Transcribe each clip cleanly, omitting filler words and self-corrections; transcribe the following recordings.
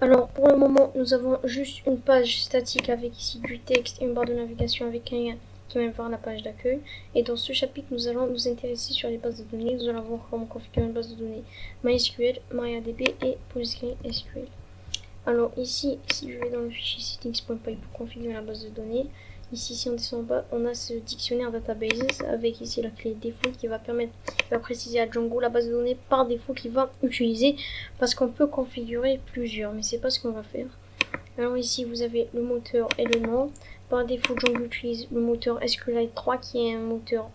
Alors pour le moment, nous avons juste une page statique avec ici du texte et une barre de navigation avec un lien qui mène vers la page d'accueil. Et dans ce chapitre, nous allons nous intéresser sur les bases de données. Nous allons voir comment configurer une base de données MySQL, MariaDB et PostgreSQL. Alors ici, si je vais dans le fichier settings.py pour configurer la base de données, ici si on descend en bas, on a ce dictionnaire databases avec ici la clé default qui va préciser à Django la base de données par défaut qu'il va utiliser, parce qu'on peut configurer plusieurs, mais c'est pas ce qu'on va faire. Alors ici vous avez le moteur et le nom. Par défaut Django utilise le moteur SQLite 3 qui est un moteur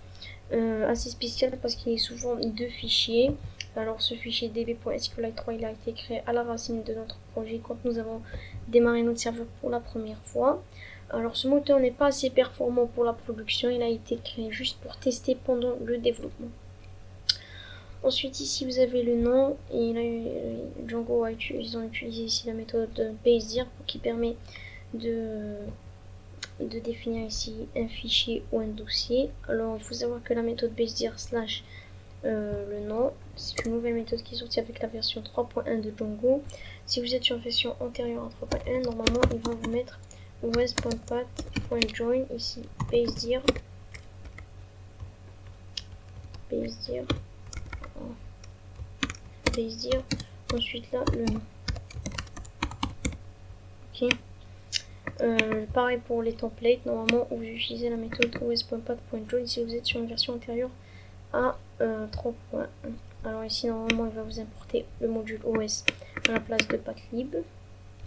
assez spécial parce qu'il est souvent deux fichiers. Alors ce fichier db.sqlite3 il a été créé à la racine de notre projet quand nous avons démarré notre serveur pour la première fois. Alors ce moteur n'est pas assez performant pour la production, il a été créé juste pour tester pendant le développement. Ensuite ici vous avez le nom et là, Django ils ont utilisé ici la méthode basedir qui permet de définir ici un fichier ou un dossier. Alors il faut savoir que la méthode basedir slash le nom, c'est une nouvelle méthode qui est sortie avec la version 3.1 de Django. Si vous êtes sur une version antérieure à 3.1, normalement il va vous mettre os.path.join ici basedir ensuite là le nom. Ok. Pareil pour les templates, normalement vous utilisez la méthode os.path.join si vous êtes sur une version antérieure à 3.1. Alors ici normalement il va vous importer le module OS à la place de pathlib.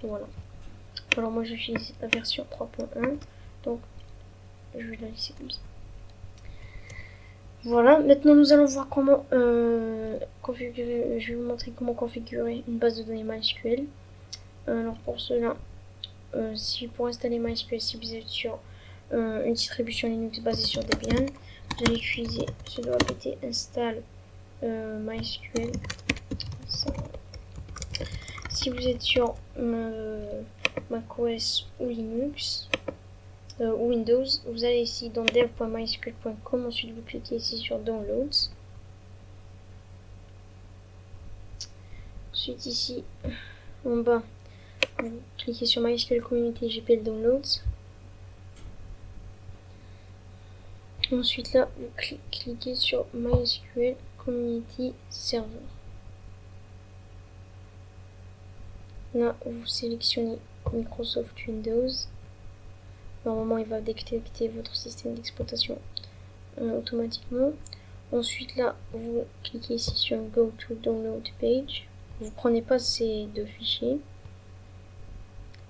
Voilà. Alors moi j'utilise la version 3.1, donc je vais la laisser comme ça. Voilà, maintenant nous allons voir comment configurer, je vais vous montrer comment configurer une base de données MySQL. Alors pour cela, pour installer MySQL, si vous êtes sur une distribution Linux basée sur Debian, vous allez utiliser sudo apt install MySQL. Si vous êtes sur macOS ou Linux ou Windows, vous allez ici dans dev.mysql.com, ensuite vous cliquez ici sur Downloads. Ensuite ici en bas, vous cliquez sur MySQL Community GPL Downloads. Ensuite là, vous cliquez sur MySQL Community Server. Là, vous sélectionnez Microsoft Windows. Normalement, il va détecter votre système d'exploitation automatiquement. Ensuite, là, vous cliquez ici sur Go to Download Page. Vous ne prenez pas ces deux fichiers.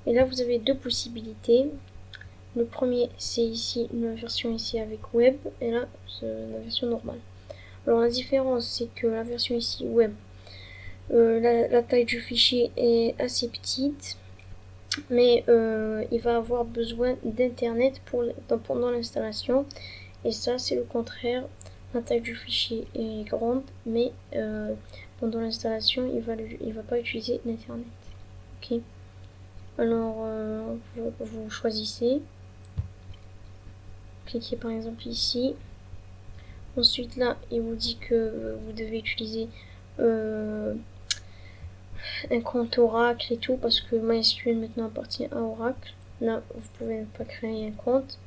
Et là, vous avez deux possibilités. Le premier, c'est ici, une version ici avec Web. Et là, c'est la version normale. Alors, la différence, c'est que la version ici Web, la taille du fichier est assez petite. Mais il va avoir besoin d'internet pendant l'installation, et ça c'est le contraire. La taille du fichier est grande, mais pendant l'installation il va pas utiliser l'internet. Ok. Alors vous choisissez, cliquez par exemple ici. Ensuite là il vous dit que vous devez utiliser un compte Oracle et tout, parce que MySQL maintenant appartient à Oracle. Là, vous pouvez pas créer un compte.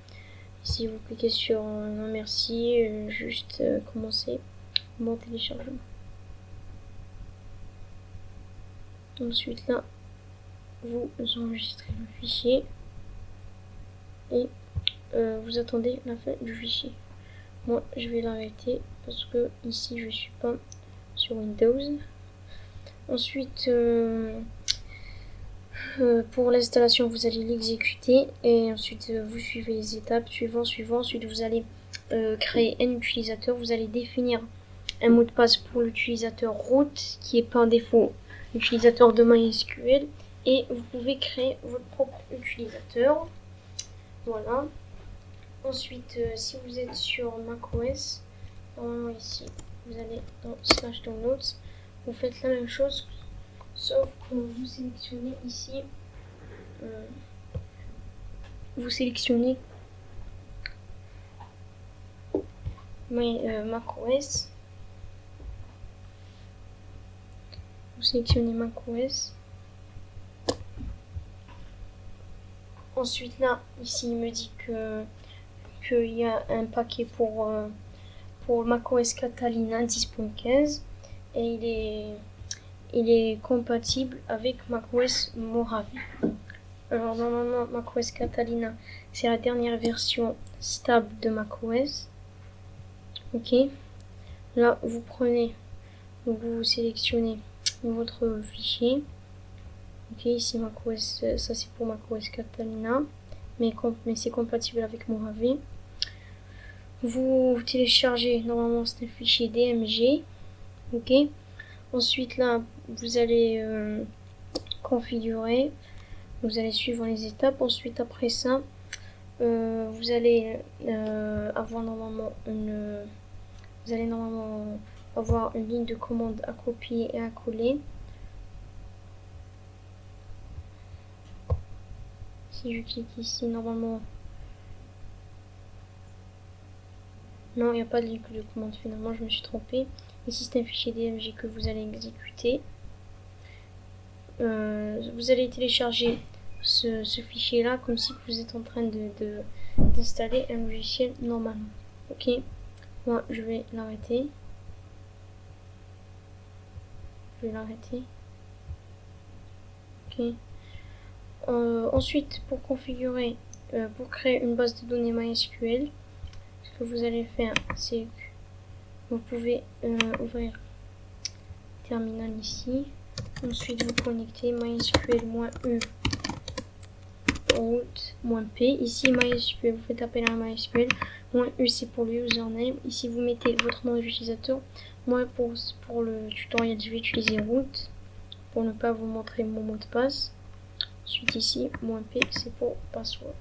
Ici, vous cliquez sur non merci, juste commencer mon téléchargement. Ensuite, là, vous enregistrez le fichier et vous attendez la fin du fichier. Moi, je vais l'arrêter parce que ici, je suis pas sur Windows. Ensuite, pour l'installation, vous allez l'exécuter et ensuite vous suivez les étapes suivant. Ensuite, vous allez créer un utilisateur. Vous allez définir un mot de passe pour l'utilisateur root qui est par défaut l'utilisateur de MySQL, et vous pouvez créer votre propre utilisateur. Voilà. Ensuite, si vous êtes sur macOS, normalement ici, vous allez dans /downloads, vous faites la même chose, sauf que vous sélectionnez ici, vous sélectionnez macOS, vous sélectionnez macOS, Ensuite là, ici il me dit qu'il y a un paquet pour macOS Catalina 10.15 et il est compatible avec macOS Mojave. Alors normalement macOS Catalina c'est la dernière version stable de macOS. Ok, là vous prenez, vous sélectionnez votre fichier. Ok, ici macOS, ça c'est pour macOS Catalina, mais c'est compatible avec Mojave. Vous téléchargez, normalement c'est un fichier DMG. Ok, ensuite là vous allez configurer, vous allez suivre les étapes. Ensuite après ça vous allez avoir normalement une ligne de commande à copier et à coller. Si je clique ici, normalement non, il n'y a pas de ligne de commande, finalement je me suis trompée. Ici c'est un fichier DMG que vous allez exécuter. Vous allez télécharger ce fichier là comme si vous êtes en train d'installer un logiciel normalement. Ok, moi je vais l'arrêter. Ok. Ensuite, pour configurer, pour créer une base de données MySQL, ce que vous allez faire, c'est que vous pouvez ouvrir terminal ici. Ensuite, vous connectez MySQL-U root-p. Ici, MySQL, vous faites appel à MySQL. -U, c'est pour le username. Ici, vous mettez votre nom d'utilisateur. Moi, pour le tutoriel, je vais utiliser root pour ne pas vous montrer mon mot de passe. Ensuite, ici, -p, c'est pour password.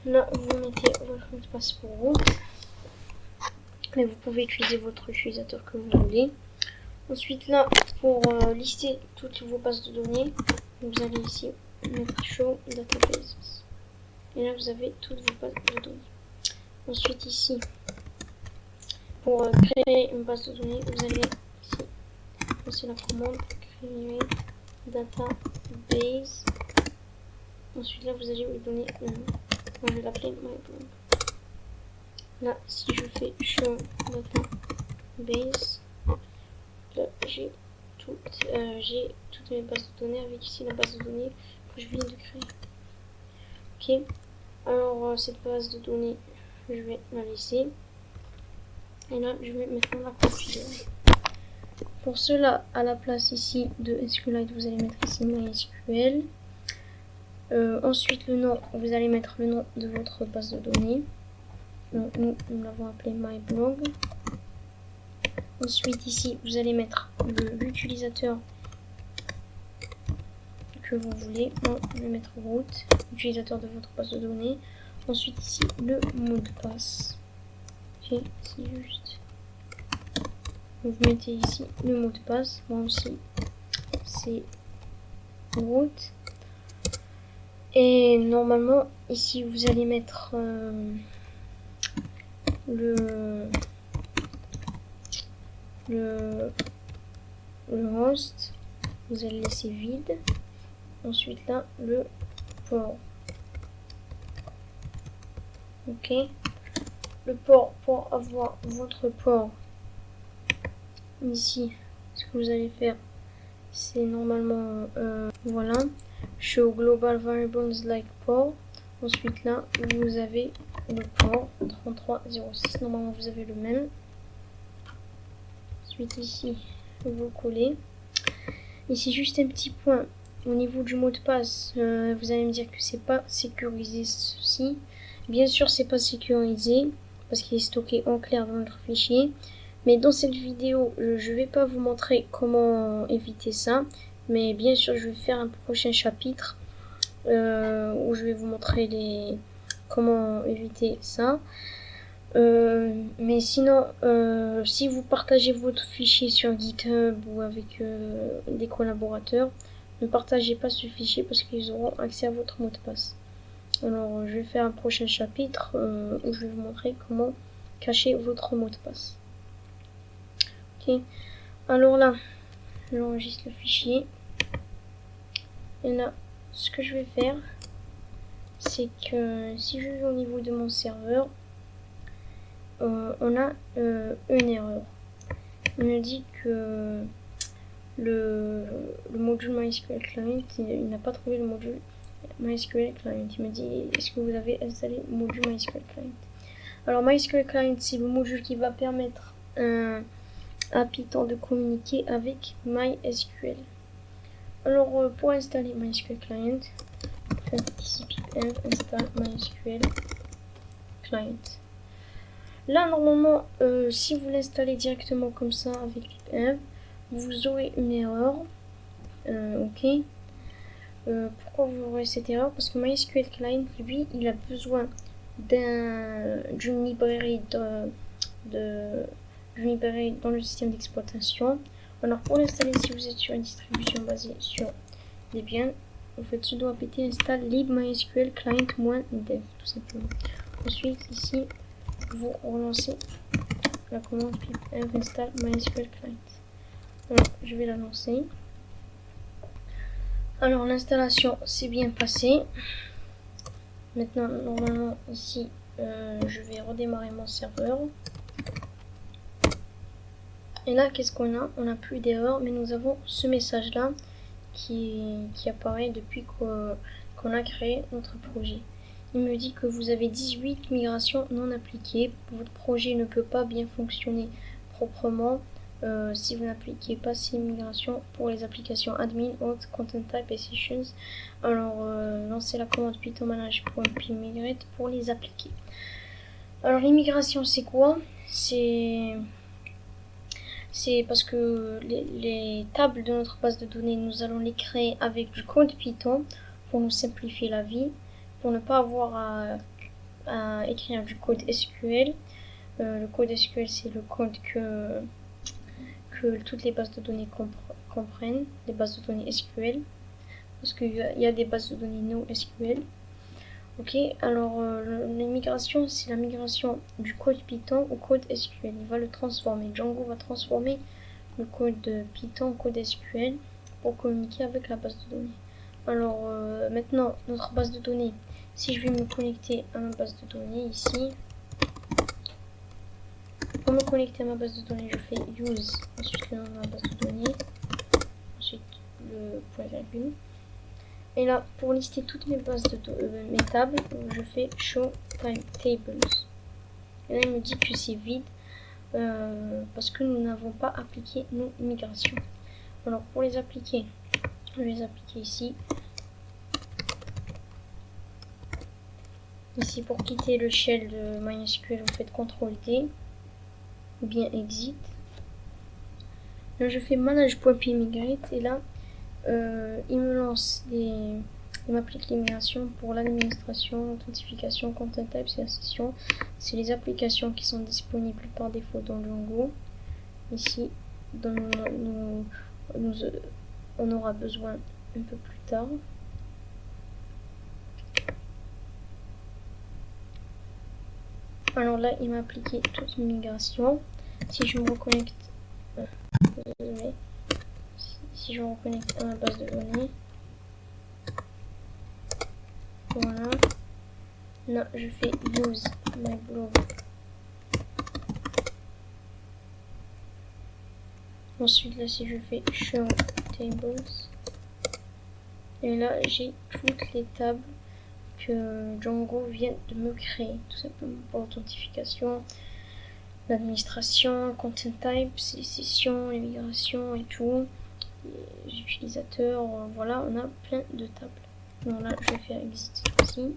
Là, vous mettez votre mot de passe pour root. Mais vous pouvez utiliser votre utilisateur que vous voulez. Ensuite, là, pour lister toutes vos bases de données, vous allez ici mettre show databases. Et là, vous avez toutes vos bases de données. Ensuite, ici, pour créer une base de données, vous allez ici lancer la commande créer database. Ensuite, là, vous allez lui donner un nom. Moi, je vais l'appeler myblog. Là, si je fais show database, là, j'ai toutes mes bases de données avec ici la base de données que je viens de créer. Ok, alors cette base de données, je vais la laisser. Et là, je vais maintenant la configurer. Pour cela, à la place ici de SQLite, vous allez mettre ici MySQL. Ensuite, le nom, vous allez mettre le nom de votre base de données. Donc, nous l'avons appelé myblog. Ensuite, ici, vous allez mettre l'utilisateur que vous voulez. Moi, je vais mettre root, l'utilisateur de votre base de données. Ensuite, ici, le mot de passe. Ok, c'est juste. Vous mettez ici le mot de passe. Moi aussi, c'est root. Et normalement, ici, vous allez mettre le host. Vous allez laisser vide. Ensuite, là, le port. Ok. Le port, pour avoir votre port, ici, ce que vous allez faire, c'est normalement, voilà, show global variables like port. Ensuite, là, vous avez le port 3306. Normalement, vous avez le même. Ensuite, ici, vous collez. Ici, juste un petit point. Au niveau du mot de passe, vous allez me dire que c'est pas sécurisé ceci. Bien sûr, c'est pas sécurisé parce qu'il est stocké en clair dans notre fichier. Mais dans cette vidéo, je vais pas vous montrer comment éviter ça. Mais bien sûr, je vais faire un prochain chapitre où je vais vous montrer comment éviter ça. Mais sinon, si vous partagez votre fichier sur GitHub ou avec des collaborateurs, ne partagez pas ce fichier parce qu'ils auront accès à votre mot de passe. Alors, je vais faire un prochain chapitre où je vais vous montrer comment cacher votre mot de passe. Ok. Alors là, j'enregistre le fichier. Et là, ce que je vais faire, c'est que si je vais au niveau de mon serveur, on a une erreur. Il me dit que le module MySQL Client, il n'a pas trouvé le module MySQL Client. Il me dit, est-ce que vous avez installé le module MySQL Client? Alors MySQL Client, c'est le module qui va permettre à Python de communiquer avec MySQL. Alors pour installer MySQL Client, faites ici pipenv install MySQL Client. Là normalement, si vous l'installez directement comme ça avec pipenv, vous aurez une erreur. Ok. Pourquoi vous aurez cette erreur? Parce que MySQL Client, lui, il a besoin d'une librairie d'une librairie dans le système d'exploitation. Alors pour l'installer, si vous êtes sur une distribution basée sur Debian, vous faites sudo apt install libmysql client-dev tout simplement. Ensuite ici, vous relancez la commande pipenv install MySQL Client. Alors je vais la lancer. Alors l'installation s'est bien passée. Maintenant normalement ici je vais redémarrer mon serveur. Et là qu'est-ce qu'on a? On n'a plus d'erreur, mais nous avons ce message là qui apparaît depuis qu'on a créé notre projet. Il me dit que vous avez 18 migrations non appliquées. Votre projet ne peut pas bien fonctionner proprement si vous n'appliquez pas ces migrations pour les applications admin, auth, content type et sessions. Alors lancez la commande python manage.pmigrate pour les appliquer. Alors les migrations c'est quoi? C'est parce que les tables de notre base de données, nous allons les créer avec du code Python pour nous simplifier la vie, pour ne pas avoir à écrire du code SQL. Le code SQL, c'est le code que toutes les bases de données comprennent, les bases de données SQL, parce qu'il y a des bases de données NoSQL. Ok, alors la migration, c'est la migration du code Python au code SQL. Il va le transformer. Django va transformer le code Python au code SQL pour communiquer avec la base de données. Alors maintenant, notre base de données, si je vais me connecter à ma base de données ici, pour me connecter à ma base de données, je fais use, ensuite le nom de ma base de données, ensuite le point virgule. Et là, pour lister toutes mes bases mes tables, je fais show tables. Et là, il me dit que c'est vide parce que nous n'avons pas appliqué nos migrations. Alors, pour les appliquer, je vais les appliquer ici. Ici, pour quitter le shell de MySQL, vous faites CTRL-D ou bien exit. Là, je fais manage.pmigrate et là, il me lance il m'applique les migrations pour l'administration, l'authentification, content type, c'est la session. C'est les applications qui sont disponibles par défaut dans Django. Ici, on aura besoin un peu plus tard. Alors là, il m'a appliqué toutes les migrations. Si je me reconnecte, si je me reconnecte à ma base de données, voilà. Là, je fais use my blog. Ensuite, là, si je fais show tables, et là, j'ai toutes les tables que Django vient de me créer, tout simplement pour l'authentification, l'administration, content type, les sessions, les migrations et tout, les utilisateurs, voilà, on a plein de tables. Donc là, je vais faire exit ici.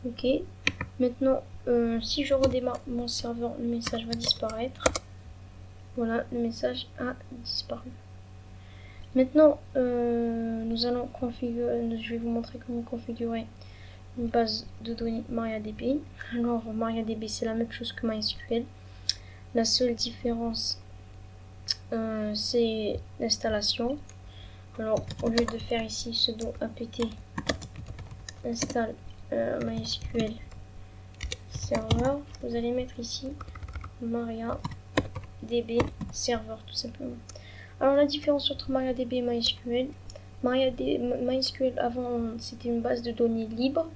Ok. Maintenant, si je redémarre mon serveur, le message va disparaître. Voilà, le message a disparu. Maintenant, nous allons configurer, je vais vous montrer comment configurer une base de données MariaDB. Alors, MariaDB, c'est la même chose que MySQL. La seule différence, c'est l'installation. Alors, au lieu de faire ici sudo apt install MySQL server, vous allez mettre ici MariaDB server tout simplement. Alors la différence entre MariaDB et MySQL, MySQL avant c'était une base de données libre,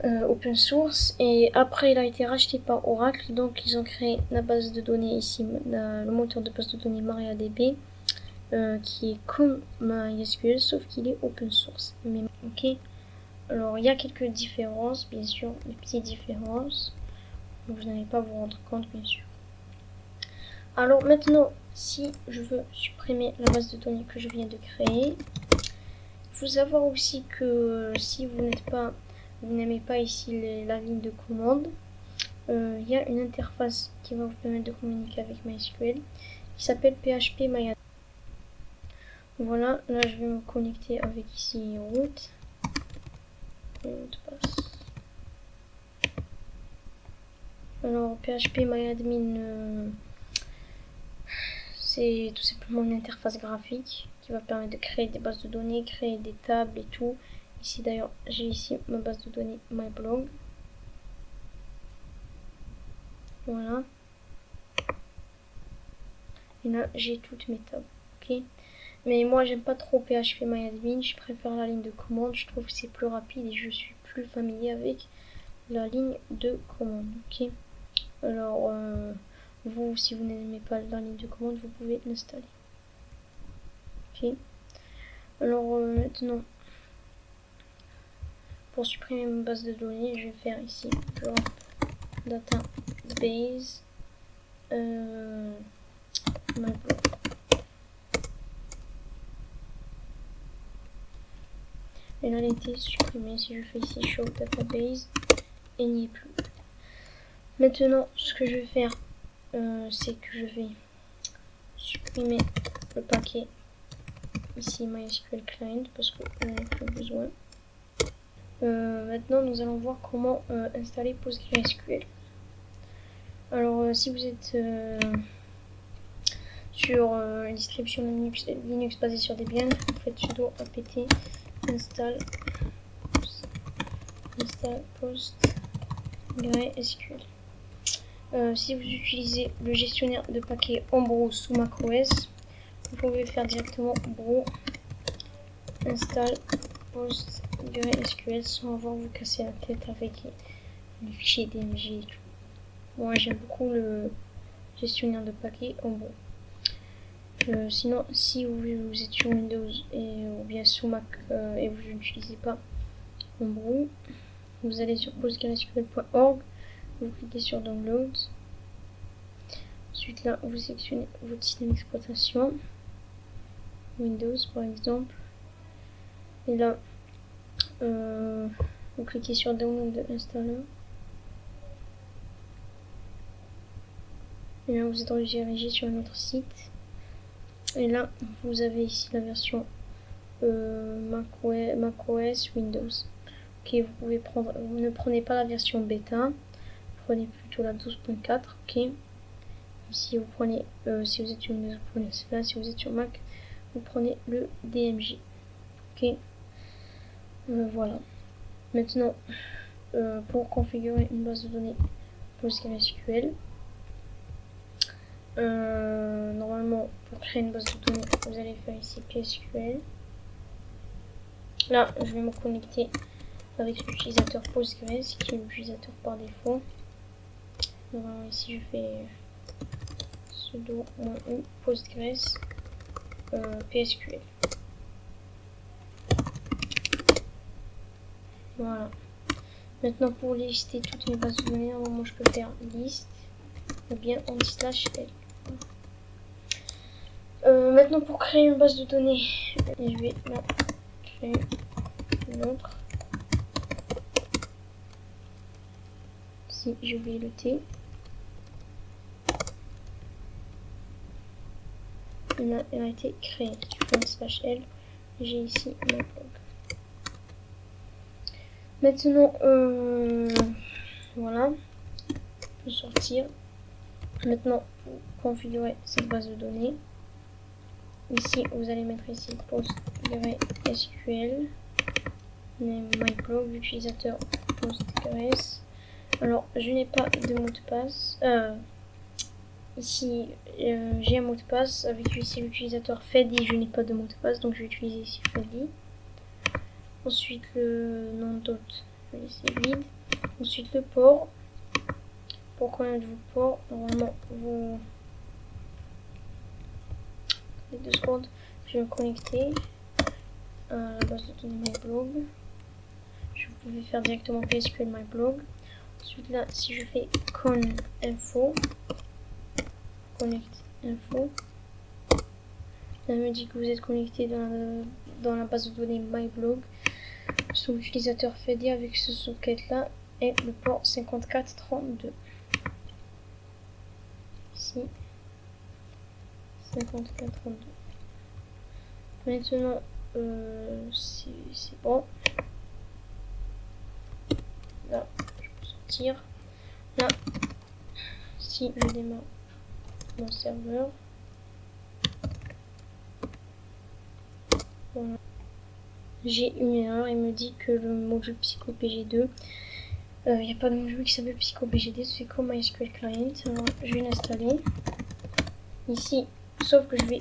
open source, et après il a été racheté par Oracle, donc ils ont créé la base de données ici, le moteur de base de données MariaDB, qui est comme MySQL sauf qu'il est open source. Mais ok, alors il y a quelques différences, bien sûr, des petites différences, donc vous n'allez pas vous rendre compte bien sûr. Alors maintenant, si je veux supprimer la base de données que je viens de créer, il faut savoir aussi que si vous n'aimez pas ici la ligne de commande, il y a une interface qui va vous permettre de communiquer avec MySQL qui s'appelle PHP MyAdmin. Voilà, là je vais me connecter avec ici root et mot de passe. Alors PHP MyAdmin, c'est tout simplement une interface graphique qui va permettre de créer des bases de données, créer des tables et tout. Ici d'ailleurs, j'ai ici ma base de données MyBlog. Voilà. Et là, j'ai toutes mes tables. Ok. Mais moi, j'aime pas trop PHP MyAdmin. Je préfère la ligne de commande. Je trouve que c'est plus rapide et je suis plus familier avec la ligne de commande. Ok. Alors, vous, si vous n'aimez pas la ligne de commande, vous pouvez l'installer. Ok. Alors maintenant, pour supprimer ma base de données, je vais faire ici drop database myblog. Et là, elle a été supprimée. Si je fais ici show database, elle n'y est plus. Maintenant, ce que je vais faire, c'est que je vais supprimer le paquet ici MySQL Client parce qu'on n'en a plus besoin. Maintenant, nous allons voir comment installer PostgreSQL. Alors, si vous êtes sur une distribution Linux basée sur Debian, vous faites sudo apt install PostgreSQL. Si vous utilisez le gestionnaire de paquets Homebrew sous macOS, vous pouvez faire directement brew install PostgreSQL sans avoir vous casser la tête avec les fichiers DMG et tout. Moi j'aime beaucoup le gestionnaire de paquets Homebrew. Sinon, si vous êtes sur Windows ou bien sous Mac et vous n'utilisez pas Homebrew, vous allez sur postgresql.org, vous cliquez sur Download. Ensuite là, vous sélectionnez votre système d'exploitation, Windows par exemple. Et là, vous cliquez sur Download Installer. Et là, vous êtes redirigé sur notre site. Et là, vous avez ici la version macOS Windows. Ok, vous pouvez prendre, vous ne prenez pas la version bêta, prenez plutôt la 12.4. Ok. Ici, vous prenez, si vous êtes sur Windows, vous prenez cela. Si vous êtes sur Mac, vous prenez le DMG. Ok. Voilà. Maintenant, pour configurer une base de données PostgreSQL, normalement, pour créer une base de données, vous allez faire ici PSQL. Là, je vais me connecter avec l'utilisateur Postgres, qui est l'utilisateur par défaut. Normalement, ici, je fais sudo -u Postgres PSQL. Voilà. Maintenant, pour lister toutes mes bases de données, normalement, je peux faire list ou bien en /l. Maintenant, pour créer une base de données, je vais là, créer une autre. Si j'ai oublié le T. Et là, elle a été créée. Je fais un /l. J'ai ici mon blog. Maintenant, voilà. Je peux sortir. Maintenant, vous configurez cette base de données. Ici, vous allez mettre ici PostgreSQL, myblog, l'utilisateur Postgres. Alors, je n'ai pas de mot de passe. ici j'ai un mot de passe avec ici l'utilisateur Fedi, je n'ai pas de mot de passe donc je vais utiliser ici Fedi. Ensuite le nom d'hôte, je vais laisser vide. Ensuite le port. Pour combien de vos ports? Normalement vous... Les 2 secondes, je vais me connecter à la base de données MyBlog. Je pouvais faire directement PSQL MyBlog. Ensuite là, si je fais info, connect info, ça me dit que vous êtes connecté dans la base de données MyBlog sous l'utilisateur Fedi avec ce socket là et le port 5432. Ici 5432. Maintenant c'est bon. Là je peux sortir. Là si je démarre mon serveur, voilà. J'ai une erreur, il me dit que le module PsychoPG2, il n'y a pas de module qui s'appelle PsychoPG2, c'est comme MySQL Client. Alors je vais l'installer ici, sauf que je vais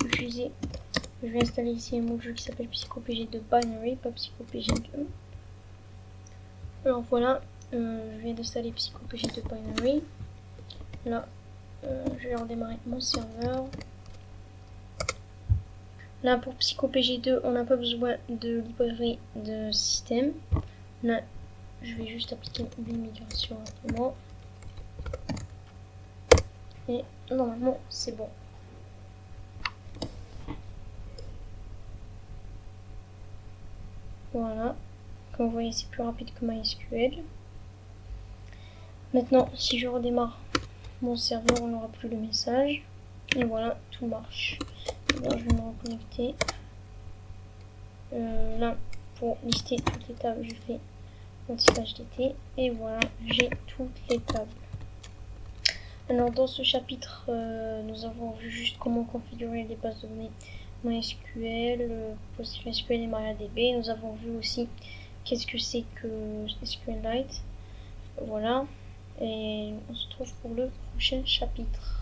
installer ici un module qui s'appelle PsychoPG2 Binary, pas PsychoPG2. Alors voilà, je viens d'installer PsychoPG2 Binary. Là je vais redémarrer mon serveur. Là pour PsychoPG2 on n'a pas besoin de librairie de système. Là je vais juste appliquer une migration rapidement. Et normalement c'est bon. Voilà. Comme vous voyez c'est plus rapide que MySQL. Maintenant si je redémarre mon serveur on n'aura plus le message. Et voilà, tout marche. Alors, je vais me reconnecter. Là, pour lister toutes les tables, je fais anti-hdt et voilà, j'ai toutes les tables. Alors, dans ce chapitre, nous avons vu juste comment configurer les bases de données MySQL, PostgreSQL et MariaDB. Nous avons vu aussi qu'est-ce que c'est que SQLite. Voilà, et on se retrouve pour le prochain chapitre.